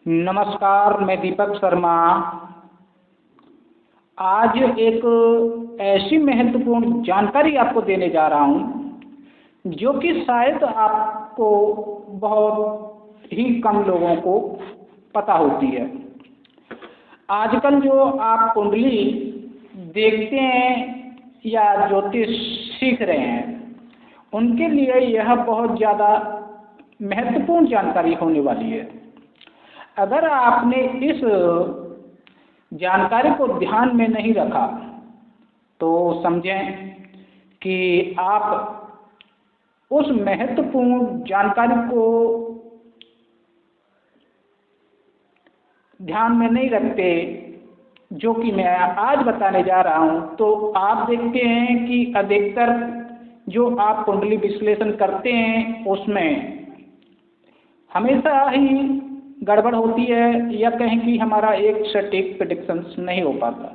नमस्कार, मैं दीपक शर्मा। आज एक ऐसी महत्वपूर्ण जानकारी आपको देने जा रहा हूँ जो कि शायद आपको बहुत ही कम लोगों को पता होती है। आजकल जो आप कुंडली देखते हैं या ज्योतिष सीख रहे हैं, उनके लिए यह बहुत ज़्यादा महत्वपूर्ण जानकारी होने वाली है। अगर आपने इस जानकारी को ध्यान में नहीं रखा तो समझें कि आप उस महत्वपूर्ण जानकारी को ध्यान में नहीं रखते जो कि मैं आज बताने जा रहा हूं। तो आप देखते हैं कि अधिकतर जो आप कुंडली विश्लेषण करते हैं उसमें हमेशा ही गड़बड़ होती है, या कहें कि हमारा एक सटीक प्रेडिक्शंस नहीं हो पाता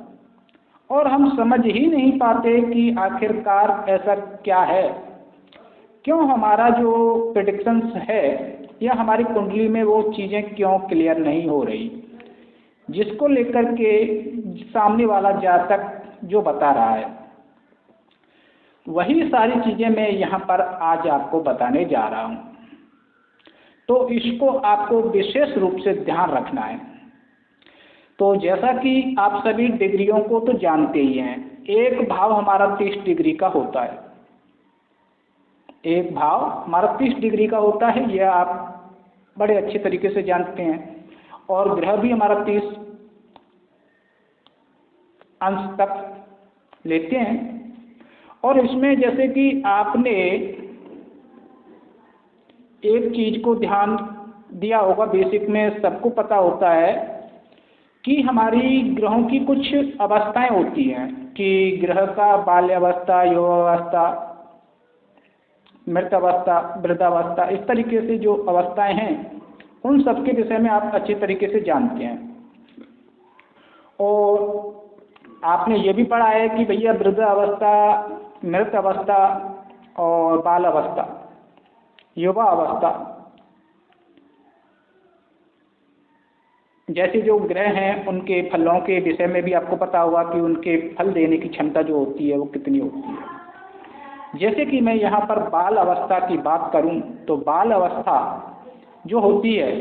और हम समझ ही नहीं पाते कि आखिरकार ऐसा क्या है, क्यों हमारा जो प्रेडिक्शंस है या हमारी कुंडली में वो चीज़ें क्यों क्लियर नहीं हो रही, जिसको लेकर के सामने वाला जातक जो बता रहा है। वही सारी चीज़ें मैं यहाँ पर आज आपको बताने जा रहा हूँ। तो इसको आपको विशेष रूप से ध्यान रखना है। तो जैसा कि आप सभी डिग्रियों को तो जानते ही हैं, एक भाव हमारा 30 डिग्री का होता है। एक भाव हमारा 30 डिग्री का होता है, यह आप बड़े अच्छे तरीके से जानते हैं। और ग्रह भी हमारा 30 अंश तक लेते हैं। और इसमें जैसे कि आपने एक चीज़ को ध्यान दिया होगा, बेसिक में सबको पता होता है कि हमारी ग्रहों की कुछ अवस्थाएं होती हैं कि ग्रह का बाल्यावस्था, युवावस्था, मृतावस्था, वृद्धावस्था, इस तरीके से जो अवस्थाएं हैं उन सब के विषय में आप अच्छे तरीके से जानते हैं। और आपने ये भी पढ़ा है कि भैया वृद्धावस्था, मृत अवस्था और बाल अवस्था, युवा अवस्था जैसे जो ग्रह हैं उनके फलों के विषय में भी आपको पता होगा कि उनके फल देने की क्षमता जो होती है वो कितनी होती है। जैसे कि मैं यहाँ पर बाल अवस्था की बात करूँ तो बाल अवस्था जो होती है,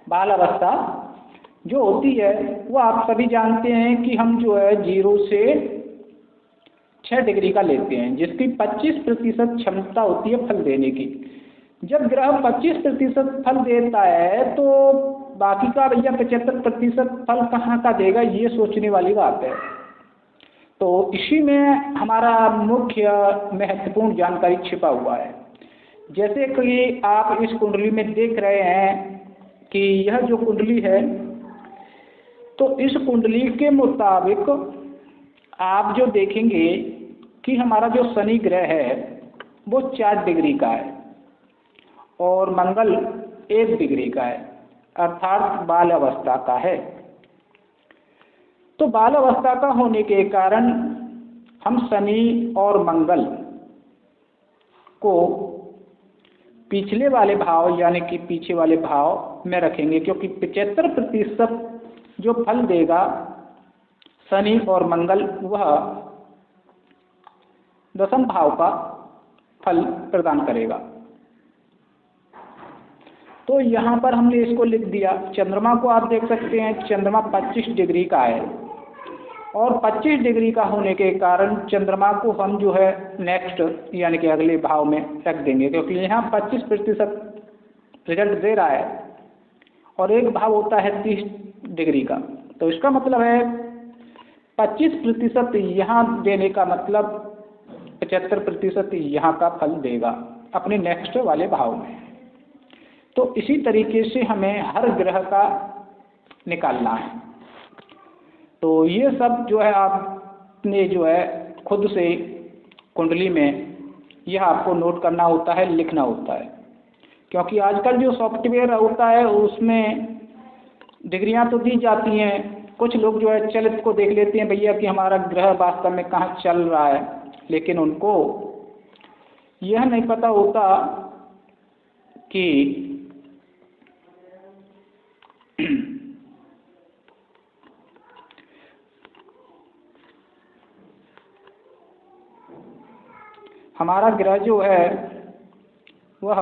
बाल अवस्था जो होती है वो आप सभी जानते हैं कि हम जो है 0 से 6 डिग्री का लेते हैं, जिसकी 25% क्षमता होती है फल देने की। जब ग्रह 25% फल देता है तो बाकी का भैया 75% फल कहाँ का देगा, ये सोचने वाली बात है। तो इसी में हमारा मुख्य महत्वपूर्ण जानकारी छिपा हुआ है। जैसे कि आप इस कुंडली में देख रहे हैं कि यह जो कुंडली है, तो इस कुंडली के मुताबिक आप जो देखेंगे कि हमारा जो शनि ग्रह है वो 4 डिग्री का है और मंगल 1 डिग्री का है, अर्थात बाल अवस्था का है। तो बाल अवस्था का होने के कारण हम शनि और मंगल को पिछले वाले भाव यानी कि पीछे वाले भाव में रखेंगे, क्योंकि 75% जो फल देगा शनि और मंगल वह 10वें भाव का फल प्रदान करेगा। तो यहाँ पर हमने इसको लिख दिया। चंद्रमा को आप देख सकते हैं, चंद्रमा 25 डिग्री का है और 25 डिग्री का होने के कारण चंद्रमा को हम जो है नेक्स्ट यानी कि अगले भाव में रख देंगे, क्योंकि यहाँ 25% रिजल्ट दे रहा है और एक भाव होता है 30 डिग्री का। तो इसका मतलब है 25% यहाँ देने का मतलब 75% यहाँ का फल देगा अपने नेक्स्ट वाले भाव में। तो इसी तरीके से हमें हर ग्रह का निकालना है। तो ये सब जो है आपने जो है खुद से कुंडली में यह आपको नोट करना होता है, लिखना होता है, क्योंकि आजकल जो सॉफ्टवेयर होता है उसमें डिग्रियां तो दी जाती हैं। कुछ लोग जो है चलित को देख लेते हैं भैया कि हमारा ग्रह वास्तव में कहाँ चल रहा है, लेकिन उनको यह नहीं पता होता कि हमारा ग्रह जो है वह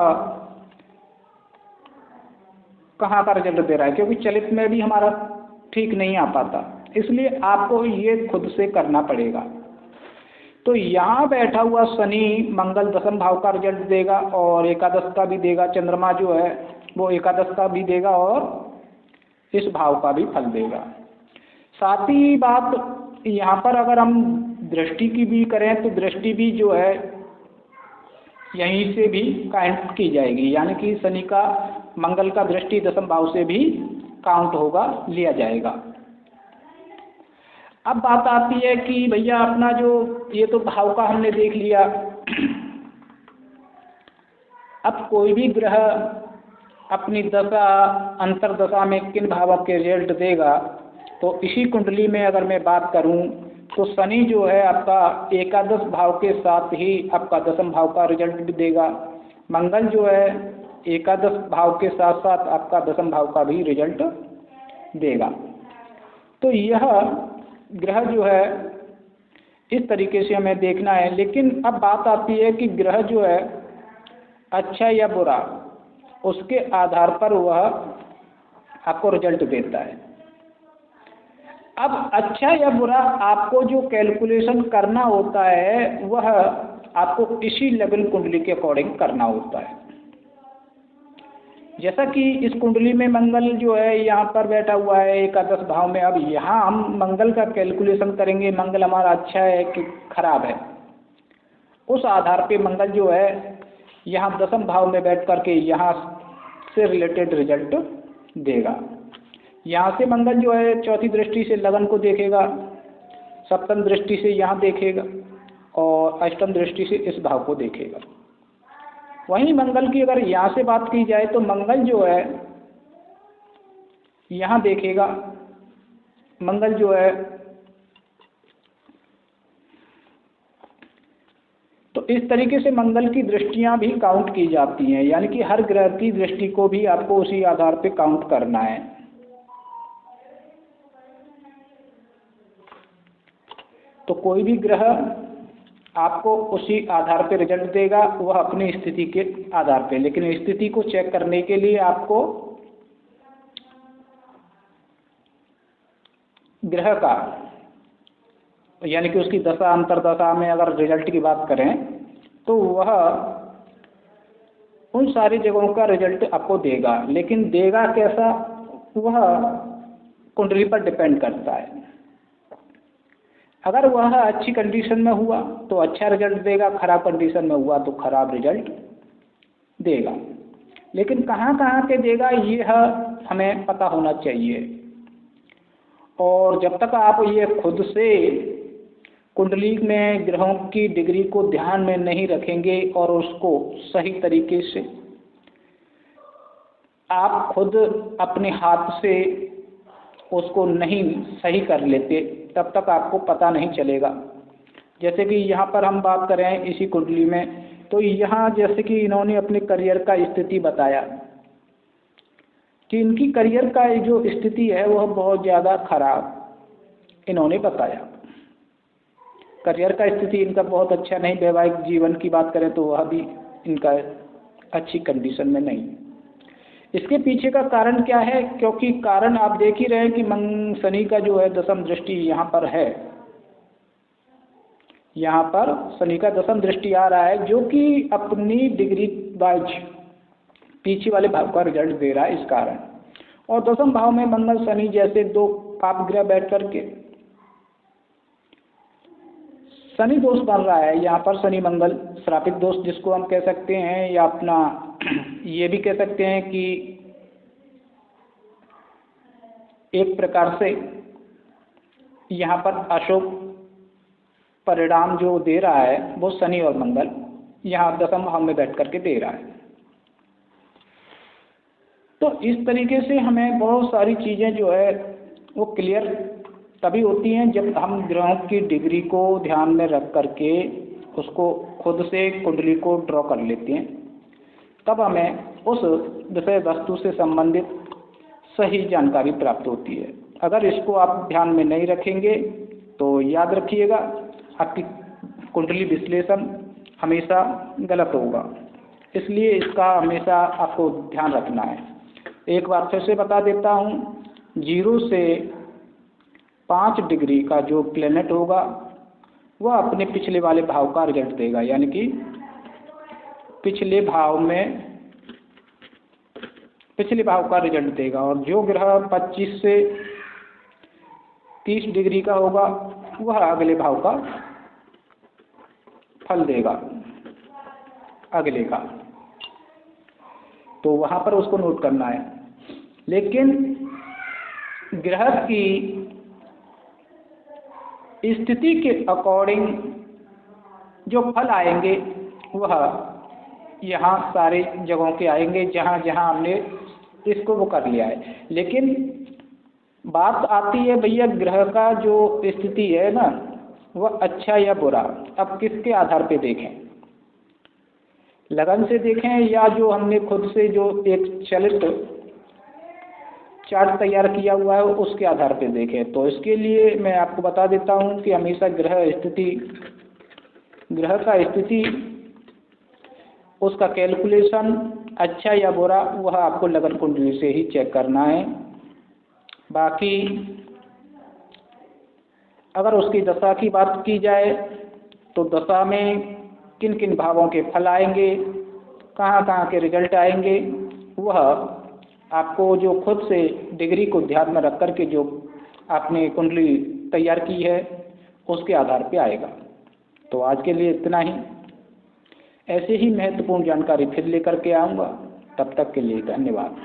कहाँ का रिजल्ट दे रहा है, क्योंकि चलित में भी हमारा ठीक नहीं आ पाता, इसलिए आपको ये खुद से करना पड़ेगा। तो यहाँ बैठा हुआ शनि मंगल दशम भाव का रिजल्ट देगा और एकादश का भी देगा, चंद्रमा जो है वो एकादश का भी देगा और इस भाव का भी फल देगा। साथ ही बात यहाँ पर अगर हम दृष्टि की भी करें तो दृष्टि भी जो है यहीं से भी काउंट की जाएगी, यानी कि शनि का मंगल का दृष्टि दशम भाव से भी काउंट होगा, लिया जाएगा। अब बात आती है कि भैया अपना जो ये तो भाव का हमने देख लिया, अब कोई भी ग्रह अपनी दशा अंतरदशा में किन भावों के रिजल्ट देगा, तो इसी कुंडली में अगर मैं बात करूं तो शनि जो है आपका एकादश भाव के साथ ही आपका दशम भाव का रिजल्ट भी देगा, मंगल जो है एकादश भाव के साथ साथ आपका दशम भाव का भी रिजल्ट देगा। तो यह ग्रह जो है इस तरीके से हमें देखना है। लेकिन अब बात आती है कि ग्रह जो है अच्छा या बुरा, उसके आधार पर वह आपको रिजल्ट देता है। अब अच्छा या बुरा आपको जो कैलकुलेशन करना होता है वह आपको इसी लग्न कुंडली के अकॉर्डिंग करना होता है। जैसा कि इस कुंडली में मंगल जो है यहाँ पर बैठा हुआ है एकादश भाव में, अब यहाँ हम मंगल का कैलकुलेशन करेंगे, मंगल हमारा अच्छा है कि खराब है, उस आधार पे मंगल जो है यहाँ दशम भाव में बैठ करके यहाँ से रिलेटेड रिजल्ट देगा। यहाँ से मंगल जो है चौथी दृष्टि से लगन को देखेगा, सप्तम दृष्टि से यहाँ देखेगा और अष्टम दृष्टि से इस भाव को देखेगा। वहीं मंगल की अगर यहाँ से बात की जाए तो मंगल जो है यहाँ देखेगा, मंगल जो है तो इस तरीके से मंगल की दृष्टियां भी काउंट की जाती हैं, यानी कि हर ग्रह की दृष्टि को भी आपको उसी आधार पे काउंट करना है। तो कोई भी ग्रह आपको उसी आधार पे रिजल्ट देगा, वह अपनी स्थिति के आधार पे, लेकिन स्थिति को चेक करने के लिए आपको ग्रह का यानी कि उसकी दशा अंतरदशा में अगर रिजल्ट की बात करें तो वह उन सारी जगहों का रिजल्ट आपको देगा, लेकिन देगा कैसा वह कुंडली पर डिपेंड करता है। अगर वह अच्छी कंडीशन में हुआ तो अच्छा रिजल्ट देगा, खराब कंडीशन में हुआ तो खराब रिजल्ट देगा। लेकिन कहाँ कहाँ के देगा यह हमें पता होना चाहिए, और जब तक आप ये खुद से कुंडली में ग्रहों की डिग्री को ध्यान में नहीं रखेंगे और उसको सही तरीके से आप खुद अपने हाथ से उसको नहीं सही कर लेते, तब तक आपको पता नहीं चलेगा। जैसे कि यहाँ पर हम बात करें इसी कुंडली में, तो यहाँ जैसे कि इन्होंने अपने करियर का स्थिति बताया कि इनकी करियर का जो स्थिति है वह बहुत ज़्यादा खराब इन्होंने बताया। करियर का स्थिति इनका बहुत अच्छा नहीं, वैवाहिक जीवन की बात करें तो वह भी इनका अच्छी कंडीशन में नहीं। इसके पीछे का कारण क्या है? क्योंकि कारण आप देख ही रहे हैं कि शनि का जो है दशम दृष्टि यहाँ पर है, यहाँ पर शनि का दशम दृष्टि आ रहा है, जो कि अपनी डिग्री वाइज पीछे वाले भाव का रिजल्ट दे रहा है इस कारण। और दशम भाव में मंगल शनि जैसे दो पाप ग्रह बैठ करके शनि दोष बन रहा है यहाँ पर, शनि मंगल श्रापित दोष जिसको हम कह सकते हैं, या अपना ये भी कह सकते हैं कि एक प्रकार से यहाँ पर अशुभ परिणाम जो दे रहा है वो शनि और मंगल यहाँ दशम भाव में बैठ करके दे रहा है। तो इस तरीके से हमें बहुत सारी चीज़ें जो है वो क्लियर तभी होती हैं जब हम ग्रहों की डिग्री को ध्यान में रख करके उसको खुद से कुंडली को ड्रॉ कर लेते हैं, तब हमें उस विषय वस्तु से संबंधित सही जानकारी प्राप्त होती है। अगर इसको आप ध्यान में नहीं रखेंगे तो याद रखिएगा आपकी कुंडली विश्लेषण हमेशा गलत होगा। इसलिए इसका हमेशा आपको ध्यान रखना है। एक बार फिर से बता देता हूँ, 0 से 5 डिग्री का जो प्लेनेट होगा वह अपने पिछले वाले भाव का रिजल्ट देगा, यानी कि पिछले भाव का रिजल्ट देगा। और जो ग्रह 25 से 30 डिग्री का होगा वह अगले भाव का फल देगा, अगले का। तो वहाँ पर उसको नोट करना है। लेकिन ग्रह की स्थिति के अकॉर्डिंग जो फल आएंगे वह यहाँ सारे जगहों के आएंगे जहाँ जहाँ हमने इसको वो कर लिया है। लेकिन बात आती है भैया, ग्रह का जो स्थिति है ना वह अच्छा या बुरा, अब किसके आधार पे देखें? लगन से देखें या जो हमने खुद से जो एक चलित चार्ट तैयार किया हुआ है उसके आधार पे देखें? तो इसके लिए मैं आपको बता देता हूँ कि हमेशा ग्रह का स्थिति उसका कैलकुलेशन अच्छा या बुरा वह आपको लगन कुंडली से ही चेक करना है। बाकी अगर उसकी दशा की बात की जाए तो दशा में किन किन भावों के फल आएंगे, कहाँ कहाँ के रिजल्ट आएंगे, वह आपको जो खुद से डिग्री को ध्यान में रख कर के जो आपने कुंडली तैयार की है उसके आधार पे आएगा। तो आज के लिए इतना ही। ऐसे ही महत्वपूर्ण जानकारी फिर लेकर के आऊँगा। तब तक के लिए धन्यवाद।